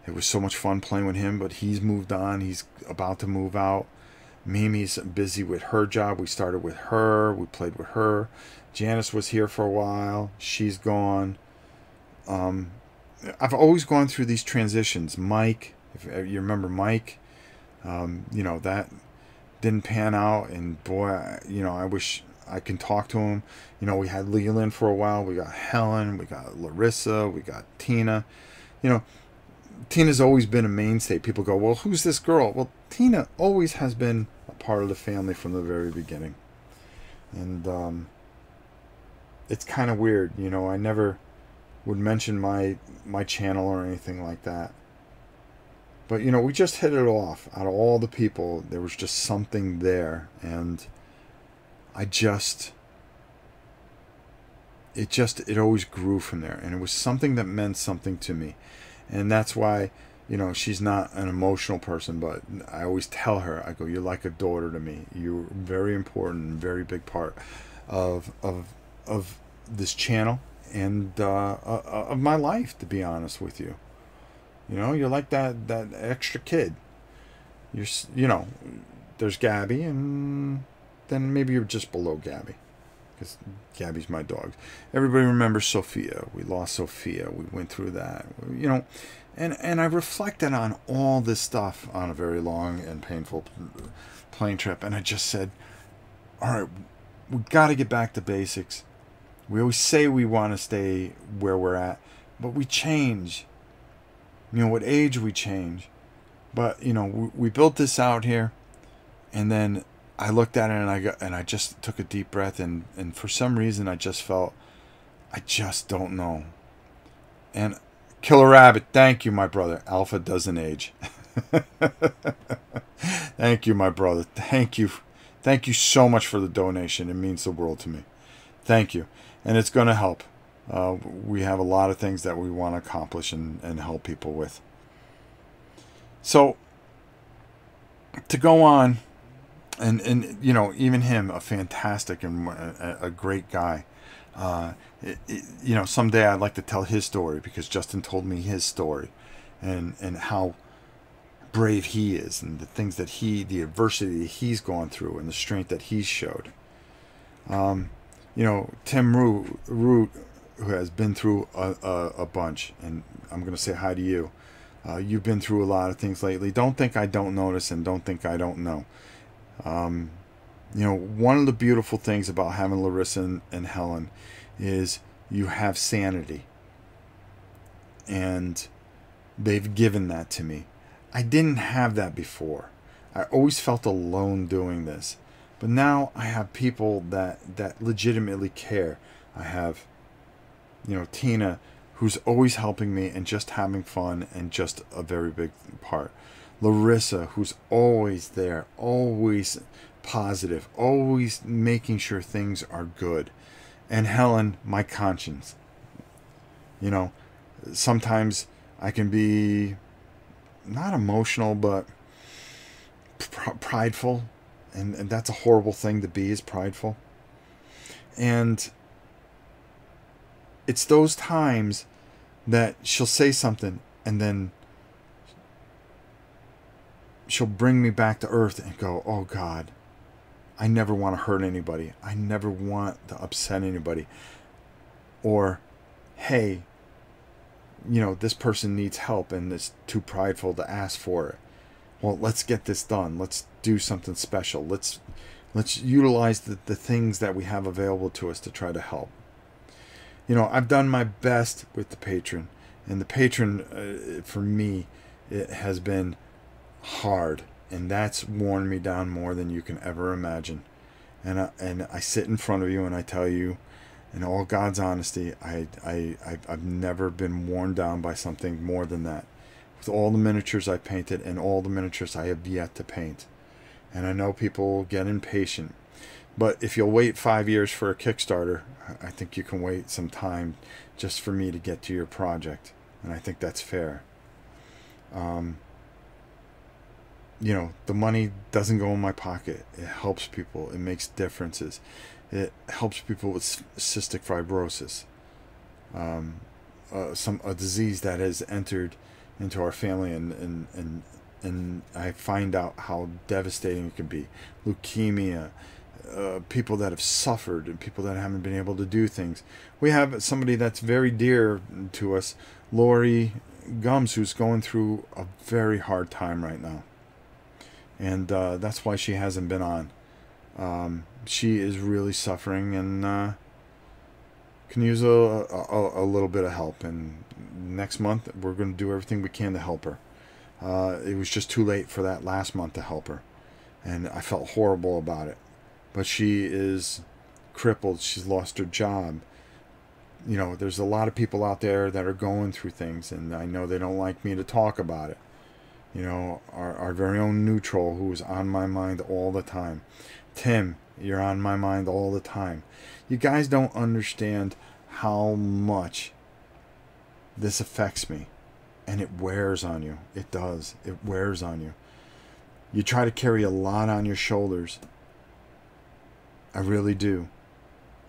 It was so much fun playing with him, but he's moved on. He's about to move out. Mimi's busy with her job. We started with her. We played with her. Janice was here for a while. She's gone. I've always gone through these transitions. Mike, if you remember Mike, that didn't pan out. And boy, I wish I can talk to him. We had Leland for a while. We got Helen. We got Larissa. We got Tina. Tina's always been a mainstay. People go, well, who's this girl? Well, Tina always has been a part of the family from the very beginning. And it's kind of weird. I never would mention my channel or anything like that. But, we just hit it off. Out of all the people, there was just something there. And it always grew from there. And it was something that meant something to me. And that's why, you know, she's not an emotional person, but I always tell her, I go, you're like a daughter to me. You're very important, very big part of this channel and of my life, to be honest with you. You know, you're like that extra kid. You know, there's Gabby, and then maybe you're just below Gabby, because Gabby's my dog. Everybody remembers Sophia. We lost Sophia. We went through that. You know, and I reflected on all this stuff on a very long and painful plane trip, and I just said, all right, we got to get back to basics. We always say we want to stay where we're at, but we change. You know, with age we change. But, you know, we built this out here, and then I looked at it and I just took a deep breath, and for some reason I just felt, I just don't know. And Killer Rabbit, thank you, my brother. Alpha doesn't age. Thank you, my brother. Thank you. Thank you so much for the donation. It means the world to me. Thank you. And it's going to help. We have a lot of things that we want to accomplish and help people with. So, to go on, and you know, even him, a fantastic and a great guy. You know, someday I'd like to tell his story, because Justin told me his story, and how brave he is, and the things that the adversity that he's gone through, and the strength that he showed. You know, Tim Root, who has been through a bunch, and I'm going to say hi to you. You've been through a lot of things lately. Don't think I don't notice, and don't think I don't know. You know, one of the beautiful things about having Larissa and Helen is you have sanity. And they've given that to me. I didn't have that before. I always felt alone doing this. But now I have people that legitimately care. I have, you know, Tina, who's always helping me and just having fun and just a very big part. Larissa, who's always there, always positive, always making sure things are good. And Helen, my conscience. You know, sometimes I can be not emotional, but prideful. And that's a horrible thing to be, is prideful. And it's those times that she'll say something, and then she'll bring me back to earth and go, oh God, I never want to hurt anybody. I never want to upset anybody. Or, hey, you know, this person needs help and is too prideful to ask for it. Well, let's get this done. Let's do something special. Let's utilize the things that we have available to us to try to help. You know, I've done my best with the patron. And the patron, for me, it has been hard. And that's worn me down more than you can ever imagine. And I sit in front of you and I tell you, in all God's honesty, I've never been worn down by something more than that. With all the miniatures I painted and all the miniatures I have yet to paint. And I know people get impatient. But if you'll wait 5 years for a Kickstarter, I think you can wait some time just for me to get to your project. And I think that's fair. You know, the money doesn't go in my pocket. It helps people. It makes differences. It helps people with cystic fibrosis. A disease that has entered into our family, and I find out how devastating it can be. Leukemia, people that have suffered, and people that haven't been able to do things. We have somebody that's very dear to us, Lori Gums, who's going through a very hard time right now. And that's why she hasn't been on. She is really suffering and can use a little bit of help. And next month, we're going to do everything we can to help her. It was just too late for that last month to help her. And I felt horrible about it. But she is crippled. She's lost her job. You know, there's a lot of people out there that are going through things. And I know they don't like me to talk about it. You know, our very own Neutral, who is on my mind all the time. Tim, you're on my mind all the time. You guys don't understand how much this affects me. And it wears on you. It does. It wears on you. You try to carry a lot on your shoulders. I really do.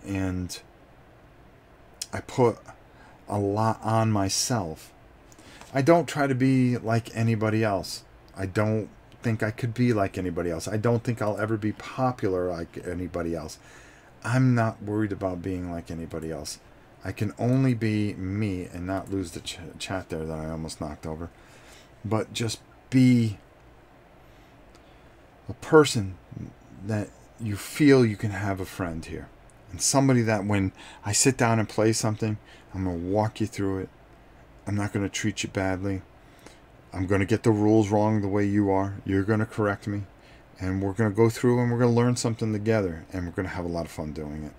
And I put a lot on myself. I don't try to be like anybody else. I don't think I could be like anybody else. I don't think I'll ever be popular like anybody else. I'm not worried about being like anybody else. I can only be me and not lose the chat there that I almost knocked over. But just be a person that you feel you can have a friend here. And somebody that when I sit down and play something, I'm going to walk you through it. I'm not going to treat you badly. I'm going to get the rules wrong the way you are. You're going to correct me. And we're going to go through and we're going to learn something together. And we're going to have a lot of fun doing it.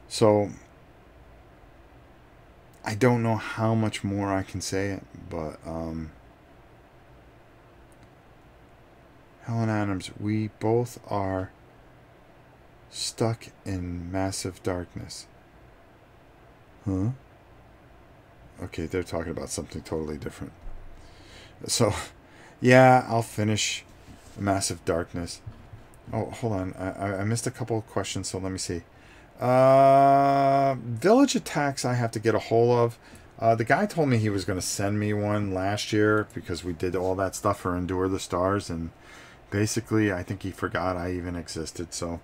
So, I don't know how much more I can say it. But, Helen Adams, we both are stuck in massive darkness. Huh? Okay, they're talking about something totally different. So, yeah, I'll finish Massive Darkness. Oh, hold on. I missed a couple of questions, so let me see. Village Attacks I have to get a hold of. The guy told me he was going to send me one last year because we did all that stuff for Endure the Stars, and basically I think he forgot I even existed, so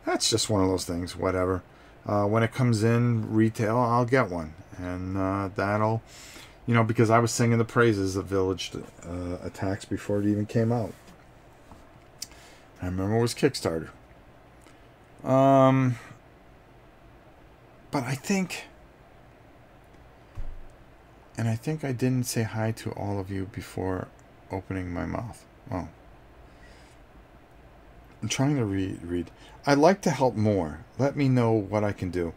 that's just one of those things, whatever. When it comes in retail, I'll get one. And that'll, because I was singing the praises of Village Attacks before it even came out. I remember it was Kickstarter. But I think I didn't say hi to all of you before opening my mouth. Oh. I'm trying to read. I'd like to help more. Let me know what I can do.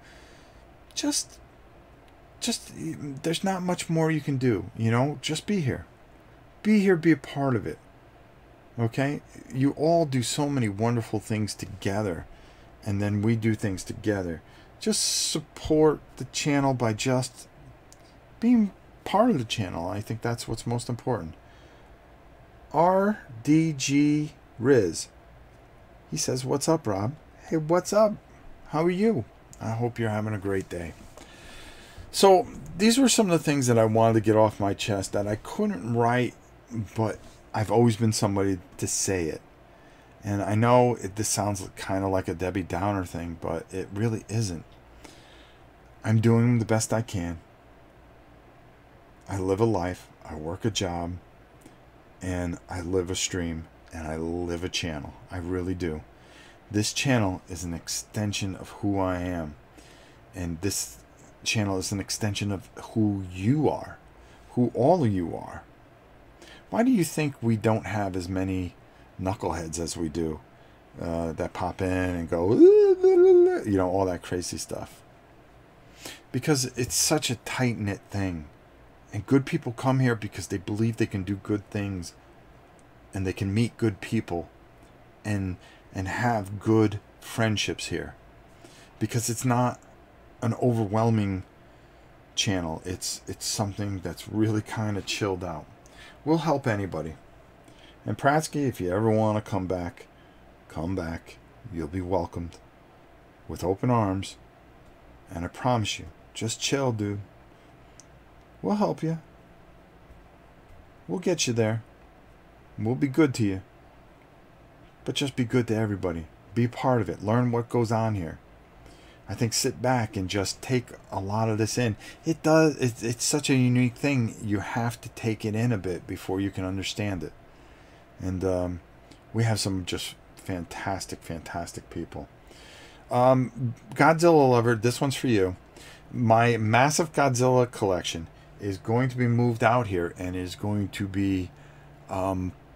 Just there's not much more you can do, just be here. Be here, be a part of it. Okay? You all do so many wonderful things together, and then we do things together. Just support the channel by just being part of the channel. I think that's what's most important. RDG Riz. He says, "What's up, Rob?" Hey, what's up? How are you? I hope you're having a great day. So these were some of the things that I wanted to get off my chest that I couldn't write, but I've always been somebody to say it. And I know this sounds kind of like a Debbie Downer thing, but it really isn't. I'm doing the best I can. I live a life, I work a job, and I live a stream, and I live a channel. I really do. This channel is an extension of who I am. And this channel is an extension of who you are, who all of you are. Why do you think we don't have as many knuckleheads as we do that pop in and go, all that crazy stuff? Because it's such a tight-knit thing. And good people come here because they believe they can do good things, and they can meet good people and have good friendships here. Because it's not an overwhelming channel. It's something that's really kind of chilled out. We'll help anybody. And Pratsky, if you ever want to come back. You'll be welcomed with open arms. And I promise you, just chill, dude. We'll help you. We'll get you there. We'll be good to you. But just be good to everybody. Be part of it. Learn what goes on here. I think sit back and just take a lot of this in. It's such a unique thing. You have to take it in a bit before you can understand it. And we have some just fantastic people. Godzilla Lover, this one's for you. My massive Godzilla collection is going to be moved out here and is going to be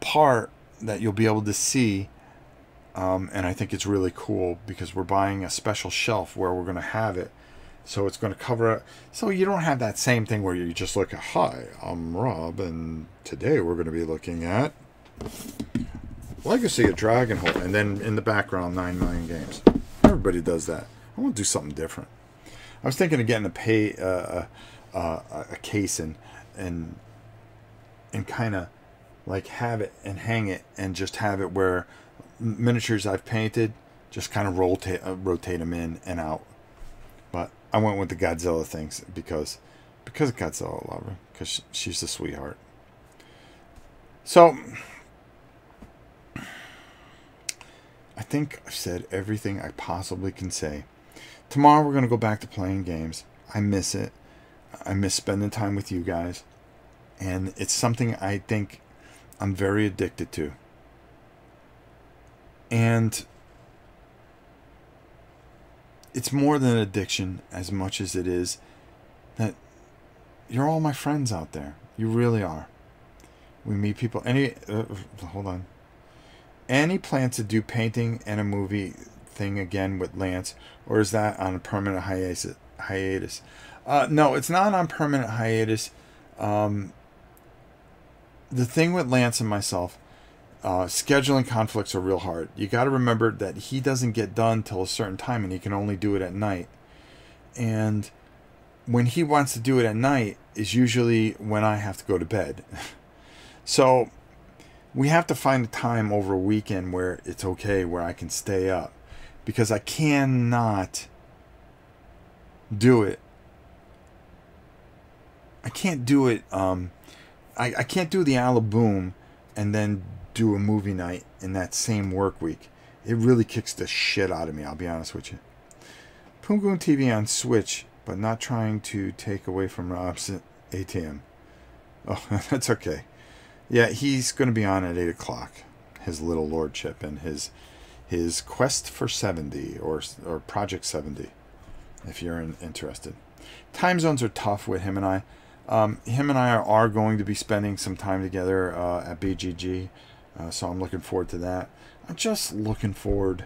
part that you'll be able to see. And I think it's really cool because we're buying a special shelf where we're going to have it. So it's going to cover it. So you don't have that same thing where you just look at, "Hi, I'm Rob, and today we're going to be looking at Legacy of Dragonholt." And then in the background, 9 million games. Everybody does that. I want to do something different. I was thinking of getting a a case and kind of like have it and hang it and just have it where miniatures I've painted just kind of rotate them in and out. But I went with the Godzilla things because of Godzilla. I love her because she's a sweetheart. So I think I've said everything I possibly can say. Tomorrow we're going to go back to playing games. I miss it. I miss spending time with you guys. And it's something I think I'm very addicted to. And it's more than addiction as much as it is that you're all my friends out there. You really are. We meet people. Hold on. Any plans to do painting and a movie thing again with Lance, or is that on a permanent hiatus? No, it's not on permanent hiatus. The thing with Lance and myself, scheduling conflicts are real hard. You got to remember that he doesn't get done till a certain time, and he can only do it at night. And when he wants to do it at night is usually when I have to go to bed. So we have to find a time over a weekend where it's okay, where I can stay up, because I cannot do it. I can't do it. I can't do the Alaboom and then do a movie night in that same work week. It really kicks the shit out of me, I'll be honest with you. Poongoon TV on Switch, but not trying to take away from Rob's ATM. Oh, that's okay. Yeah, he's going to be on at 8 o'clock. His little lordship and his quest for 70 or Project 70, if you're interested. Time zones are tough with him and I. Him and I are going to be spending some time together at BGG, so I'm looking forward to that. I'm just looking forward.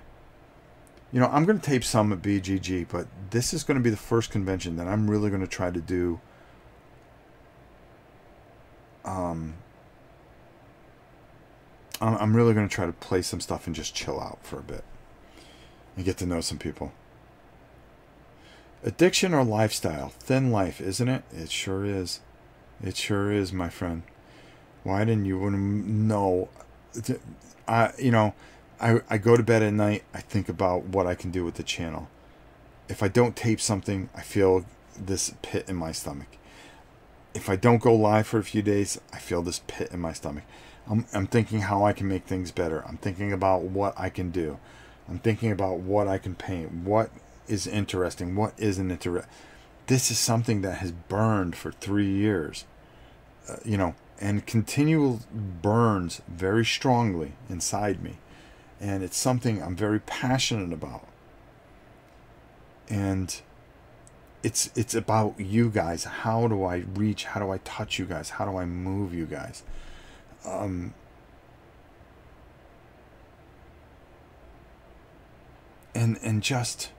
You know, I'm going to tape some at BGG, but this is going to be the first convention that I'm really going to try to do. I'm really going to try to play some stuff and just chill out for a bit and get to know some people. Addiction or lifestyle? Thin life, isn't it? It sure is. It sure is, my friend. Why didn't you want to know? I go to bed at night. I think about what I can do with the channel. If I don't tape something, I feel this pit in my stomach. If I don't go live for a few days, I feel this pit in my stomach. I'm thinking how I can make things better. I'm thinking about what I can do. I'm thinking about what I can paint. What is interesting? What isn't interesting? This is something that has burned for 3 years. And continual burns very strongly inside me. And it's something I'm very passionate about. And it's about you guys. How do I reach? How do I touch you guys? How do I move you guys? And just,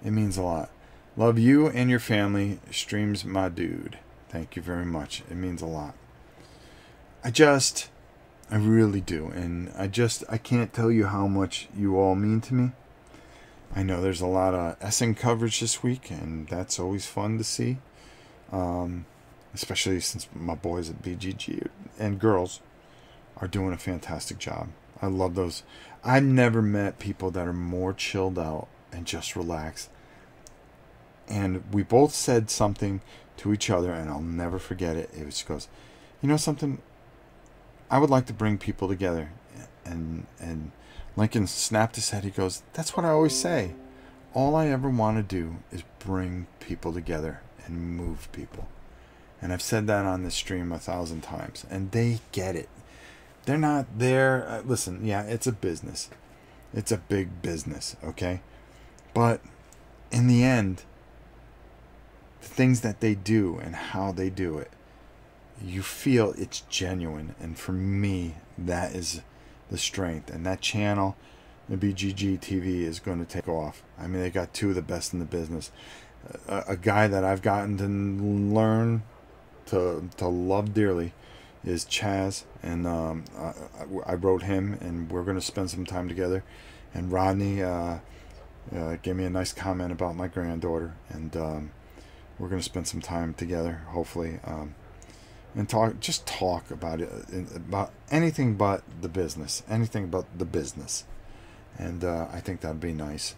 it means a lot. Love you and your family. Streams, my dude. Thank you very much. It means a lot. I really do. And I can't tell you how much you all mean to me. I know there's a lot of Essen coverage this week, and that's always fun to see. Especially since my boys at BGG and girls are doing a fantastic job. I love those. I've never met people that are more chilled out and just relaxed. And we both said something to each other, and I'll never forget it. It just goes, you know something? I would like to bring people together. And Lincoln snapped his head. He goes, that's what I always say. All I ever want to do is bring people together and move people. And I've said that on this stream 1,000 times. And they get it. They're not there. Listen, yeah, it's a business. It's a big business, okay? But in the end, the things that they do and how they do it, you feel it's genuine. And for me, that is the strength. And that channel, the BGG TV, is going to take off. I mean, they got two of the best in the business. A guy that I've gotten to learn to love dearly is Chaz, and I wrote him, and we're going to spend some time together. And Rodney gave me a nice comment about my granddaughter, and we're going to spend some time together, hopefully, and talk about it, about anything but the business, and I think that'd be nice,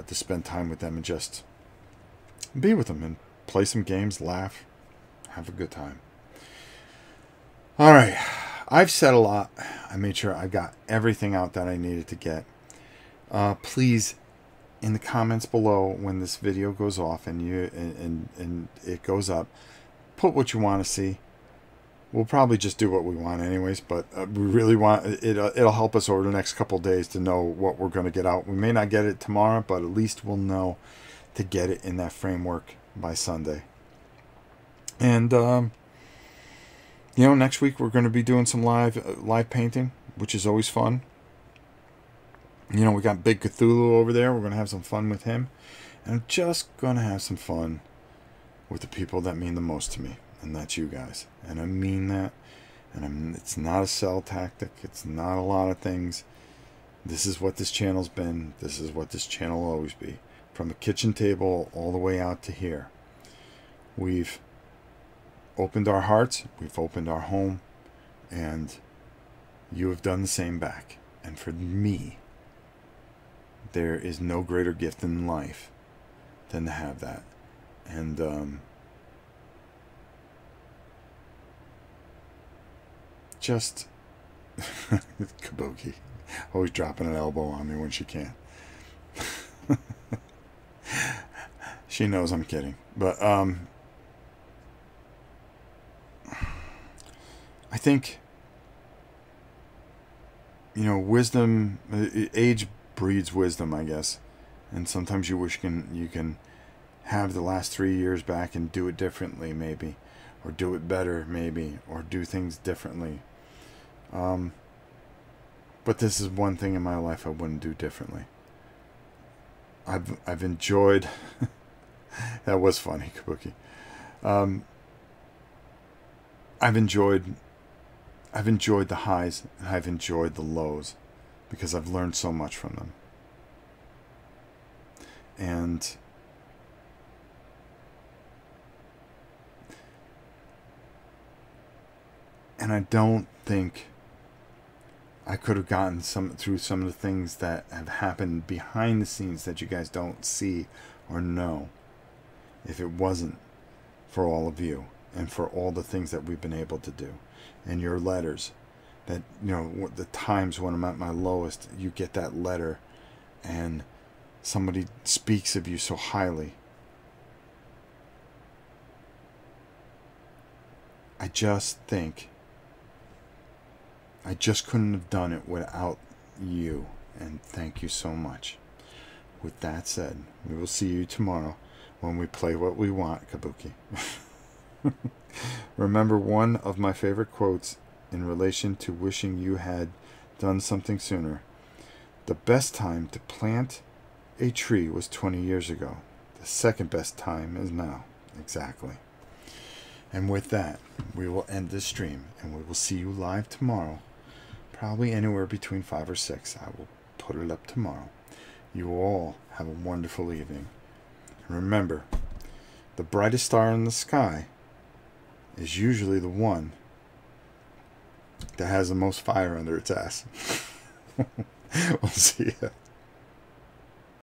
to spend time with them and just be with them and play some games, laugh, have a good time. All right, I've said a lot. I made sure I got everything out that I needed to get. Please, in the comments below when this video goes off and it goes up, put what you want to see. We'll probably just do what we want anyways, but we really want it. It'll help us over the next couple days to know what we're going to get out. We may not get it tomorrow, but at least we'll know to get it in that framework by Sunday. And next week we're going to be doing some live painting, which is always fun. We got Big Cthulhu over there. We're going to have some fun with him. And I'm just going to have some fun with the people that mean the most to me. And that's you guys. And I mean that. And it's not a sell tactic. It's not a lot of things. This is what this channel's been. This is what this channel will always be. From the kitchen table all the way out to here. We've opened our hearts. We've opened our home. And you have done the same back. And for me, there is no greater gift in life than to have that. And just Kabuki always dropping an elbow on me when she can. She knows I'm kidding, but I think wisdom, age breeds wisdom, I guess. And sometimes you wish you can have the last 3 years back and do it differently, maybe, or do it better, maybe, or do things differently. But this is one thing in my life I wouldn't do differently. I've enjoyed that was funny, Kabuki. I've enjoyed the highs and I've enjoyed the lows, because I've learned so much from them. And I don't think I could have gotten through some of the things that have happened behind the scenes that you guys don't see or know if it wasn't for all of you and for all the things that we've been able to do, and your letters. That, the times when I'm at my lowest, you get that letter and somebody speaks of you so highly. I just think I just couldn't have done it without you, and thank you so much. With that said, we will see you tomorrow when we play what we want, Kabuki. Remember one of my favorite quotes in relation to wishing you had done something sooner. The best time to plant a tree was 20 years ago. The second best time is now. Exactly. And with that, we will end this stream, and we will see you live tomorrow. Probably anywhere between 5 or 6. I will put it up tomorrow. You all have a wonderful evening. And remember, the brightest star in the sky is usually the one that has the most fire under its ass. We'll see ya.